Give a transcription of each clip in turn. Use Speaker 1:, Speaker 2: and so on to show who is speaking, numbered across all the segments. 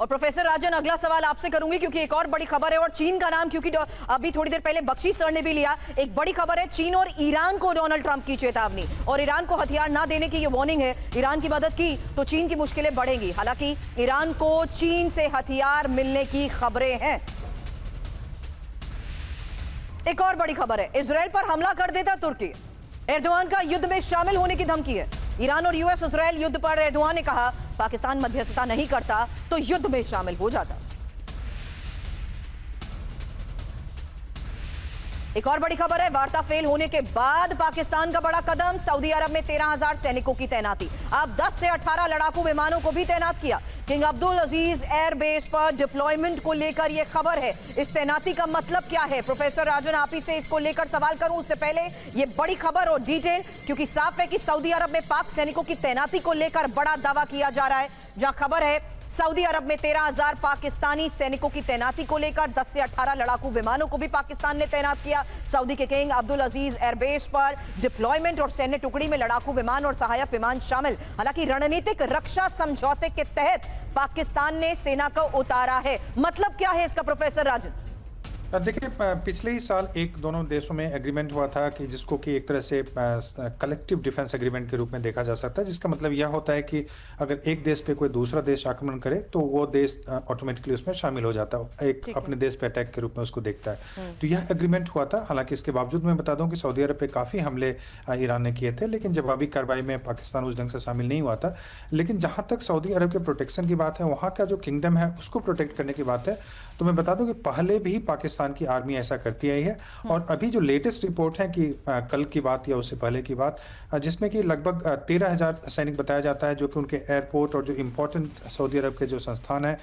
Speaker 1: और प्रोफेसर राजन, अगला सवाल आपसे करूंगी क्योंकि एक और बड़ी खबर है, और चीन का नाम क्योंकि अभी थोड़ी देर पहले बख्शी सर ने भी लिया। एक बड़ी खबर है, चीन और ईरान को डोनाल्ड ट्रंप की चेतावनी, और ईरान को हथियार ना देने की ये वार्निंग है। ईरान की मदद की तो चीन की मुश्किलें बढ़ेंगी। हालांकि ईरान को चीन से हथियार मिलने की खबरें हैं। एक और बड़ी खबर है, इजराइल पर हमला कर देता तुर्की। एर्दोआन का युद्ध में शामिल होने की धमकी है। ईरान और यूएस इजराइल युद्ध पर एर्दोआन ने कहा, पाकिस्तान मध्यस्थता नहीं करता तो युद्ध में शामिल हो जाता। एक और बड़ी खबर है, वार्ता फेल होने के बाद पाकिस्तान का बड़ा कदम, सऊदी अरब में 13,000 सैनिकों की तैनाती। अब 10 से 18 लड़ाकू विमानों को भी तैनात किया। किंग अब्दुल अजीज एयरबेस पर डिप्लॉयमेंट को लेकर यह खबर है। इस तैनाती का मतलब क्या है? प्रोफेसर राजन, आप ही से इसको लेकर सवाल करूं उससे पहले यह बड़ी खबर और डिटेल, क्योंकि साफ है कि सऊदी अरब में पाक सैनिकों की तैनाती को लेकर बड़ा दावा किया जा रहा है। जहां खबर है सऊदी अरब में 13,000 पाकिस्तानी सैनिकों की तैनाती को लेकर 10 से 18 लड़ाकू विमानों को भी पाकिस्तान ने तैनात किया। सऊदी के किंग अब्दुल अजीज एयरबेस पर डिप्लॉयमेंट और सैन्य टुकड़ी में लड़ाकू विमान और सहायक विमान शामिल। हालांकि रणनीतिक रक्षा समझौते के तहत पाकिस्तान ने सेना को उतारा है। मतलब क्या है इसका, प्रोफेसर राजन?
Speaker 2: देखिए, पिछले ही साल एक दोनों देशों में एग्रीमेंट हुआ था कि जिसको कि एक तरह से कलेक्टिव डिफेंस एग्रीमेंट के रूप में देखा जा सकता है, जिसका मतलब यह होता है कि अगर एक देश पे कोई दूसरा देश आक्रमण करे तो वो देश ऑटोमेटिकली उसमें शामिल हो जाता है, एक अपने देश पे अटैक के रूप में उसको देखता है। तो यह एग्रीमेंट हुआ था। हालांकि इसके बावजूद मैं बता दूं कि सऊदी अरब पे काफ़ी हमले ईरान ने किए थे, लेकिन जवाबी कार्रवाई में पाकिस्तान उस ढंग से शामिल नहीं हुआ था। लेकिन जहाँ तक सऊदी अरब के प्रोटेक्शन की बात है, वहाँ का जो किंगडम है उसको प्रोटेक्ट करने की बात है, तो मैं बता दूं कि पहले भी पाकिस्तान की आर्मी ऐसा करती आई है। और अभी जो लेटेस्ट रिपोर्ट है कि कल की बात या उससे पहले की बात, जिसमें कि लगभग 13,000 सैनिक बताया जाता है जो कि उनके एयरपोर्ट और जो इम्पोर्टेंट सऊदी अरब के जो संस्थान है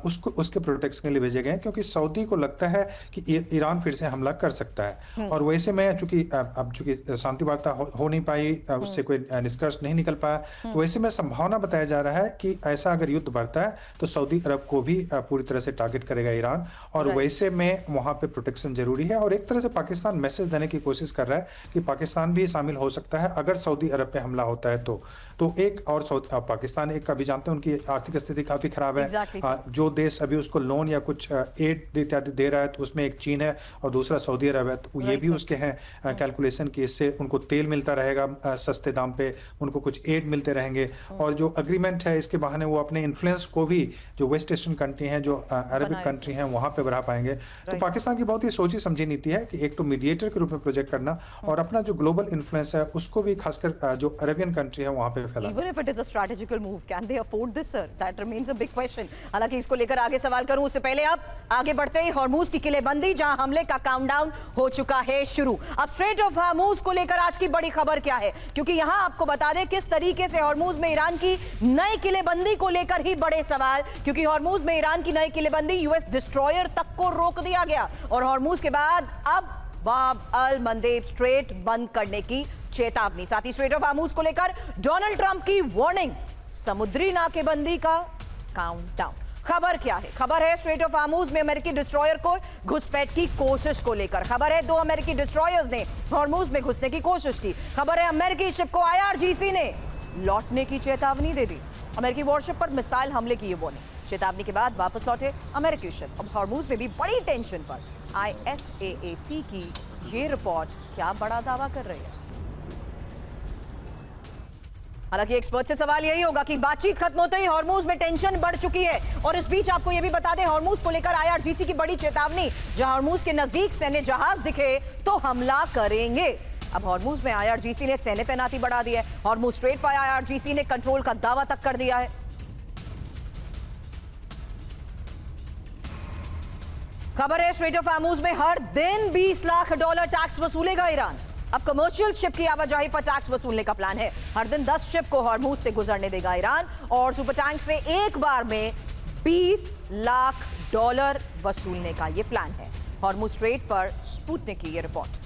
Speaker 2: उसके प्रोटेक्शन के लिए भेजे गए हैं, क्योंकि सऊदी को लगता है कि ईरान फिर से हमला कर सकता है। और वैसे में चूंकि शांति वार्ता हो नहीं पाई, उससे कोई निष्कर्ष नहीं निकल पाया, तो वैसे में संभावना बताया जा रहा है कि ऐसा अगर युद्ध बढ़ता है तो सऊदी अरब को भी पूरी तरह से टारगेट करेगा ईरान। और वैसे में वहां पे प्रोटेक्शन जरूरी है, और एक तरह से पाकिस्तान मैसेज देने की कोशिश कर रहा है कि पाकिस्तान भी शामिल हो सकता है अगर सऊदी अरब पे हमला होता है तो एक और पाकिस्तान एक अभी जानते हैं उनकी आर्थिक स्थिति काफी खराब है। जो देश अभी उसको लोन या कुछ एड इत्यादि दे रहा है तो उसमें एक चीन है और दूसरा सऊदी अरब है। तो ये भी उसके हैं कैलकुलेशन की, इससे उनको तेल मिलता रहेगा सस्ते दाम पे, उनको कुछ एड मिलते रहेंगे। और जो अग्रीमेंट है इसके बहाने वो अपने इन्फ्लुएंस को भी जो वेस्ट एशियन कंट्री हैं, जो अरबिक कंट्री हैं, वहां पे बढ़ा पाएंगे। तो पाकिस्तान की बहुत ही सोची समझी नीति है कि एक तो मीडिएटर के रूप में प्रोजेक्ट करना और अपना जो ग्लोबल इन्फ्लुएंस है उसको भी खासकर जो अरेबियन कंट्री है वहां पे फैलाना।
Speaker 1: Even if it is a strategical move, can they afford this, sir? That remains a big question. हालांकि इसको लेकर आगे सवाल करूं उससे पहले आप आगे बढ़ते ही हॉर्मूज की किलेबंदी, जहां हमले का काउंटडाउन हो चुका है शुरू। अब स्ट्रेट ऑफ हॉर्मूज को लेकर आज की बड़ी खबर क्या है, क्योंकि यहां आपको बता दें किस तरीके से हॉर्मूज में ईरान की नई किलेबंदी को लेकर ही बड़े सवाल, क्योंकि हॉर्मूज में ईरान की नई किलेबंदी, यूएस डिस्ट्रॉयर तक को रोक दिया गया और हॉर्मूज के बाद अब बाब अल मंदेब स्ट्रेट बंद करने की चेतावनी। साथ ही स्ट्रेट ऑफ हॉर्मूज को लेकर डोनाल्ड ट्रंप की वार्निंग, समुद्री नाकेबंदी का काउंटडाउन। खबर क्या है? खबर है स्ट्रेट ऑफ हॉर्मूज में अमेरिकी डिस्ट्रॉयर को घुसपैठ की कोशिश को लेकर। खबर है 2 अमेरिकी डिस्ट्रॉयर्स ने हॉर्मूज में घुसने की कोशिश की। खबर है अमेरिकी शिप को IRGC ने लौटने की चेतावनी दे दी। अमेरिकी वॉरशिप पर मिसाइल हमले की ये वार्निंग, चेतावनी के बाद वापस लौटे अमेरिकी शिप। अब हॉर्मूज में भी बड़ी टेंशन पर ISAAC की ये रिपोर्ट क्या बड़ा दावा कर रही है? हालांकि एक्सपर्ट से सवाल यही होगा कि बातचीत खत्म होते ही हॉर्मूज में टेंशन बढ़ चुकी है। और इस बीच आपको यह भी बता दें, हॉर्मूज को लेकर IRGC की बड़ी चेतावनी, जहां हॉर्मूज के नजदीक सैन्य जहाज दिखे तो हमला करेंगे। अब हॉर्मूज में IRGC ने सैन्य तैनाती बढ़ा दी है। हॉर्मूज स्ट्रेट पर IRGC ने कंट्रोल का दावा तक कर दिया है। खबर है स्ट्रेट ऑफ हॉर्मूज में हर दिन $20 लाख टैक्स वसूलेगा ईरान। अब कमर्शियल शिप की आवाजाही पर टैक्स वसूलने का प्लान है। हर दिन 10 शिप को हॉर्मूज से गुजरने देगा ईरान और सुपर टैंक से एक बार में $20 लाख वसूलने का यह प्लान है। हॉर्मूज स्ट्रेट पर स्पुतनिक की यह रिपोर्ट।